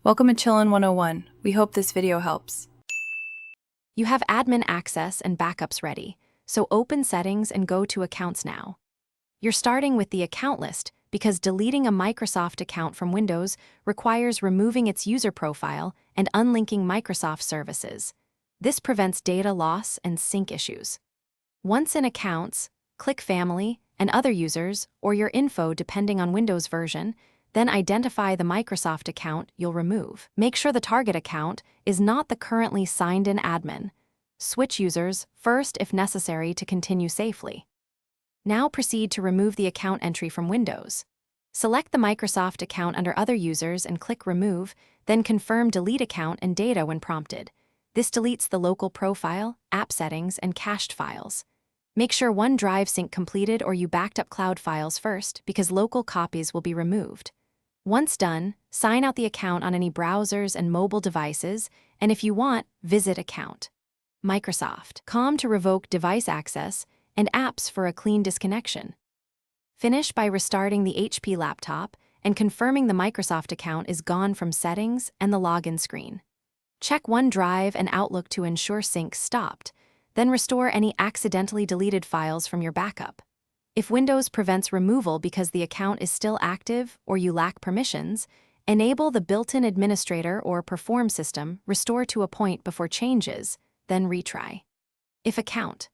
Welcome to Chillin' 101. We hope this video helps. You have admin access and backups ready, so open Settings and go to Accounts now. You're starting with the account list because deleting a Microsoft account from Windows requires removing its user profile and unlinking Microsoft services. This prevents data loss and sync issues. Once in Accounts, click Family and Other Users or Your Info depending on Windows version, then identify the Microsoft account you'll remove. Make sure the target account is not the currently signed-in admin. Switch users first if necessary to continue safely. Now proceed to remove the account entry from Windows. Select the Microsoft account under Other Users and click Remove, then confirm Delete Account and Data when prompted. This deletes the local profile, app settings, and cached files. Make sure OneDrive sync completed or you backed up cloud files first because local copies will be removed. Once done, sign out the account on any browsers and mobile devices, and if you want, visit Account. Microsoft.com to revoke device access and apps for a clean disconnection. Finish by restarting the HP laptop and confirming the Microsoft account is gone from Settings and the login screen. Check OneDrive and Outlook to ensure sync stopped, then restore any accidentally deleted files from your backup. If Windows prevents removal because the account is still active or you lack permissions, enable the built-in administrator or perform system restore to a point before changes, then retry. If account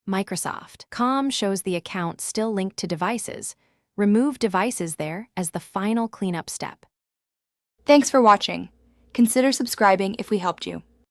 Microsoft.com shows the account still linked to devices, remove devices there as the final cleanup step. Thanks for watching. Consider subscribing if we helped you.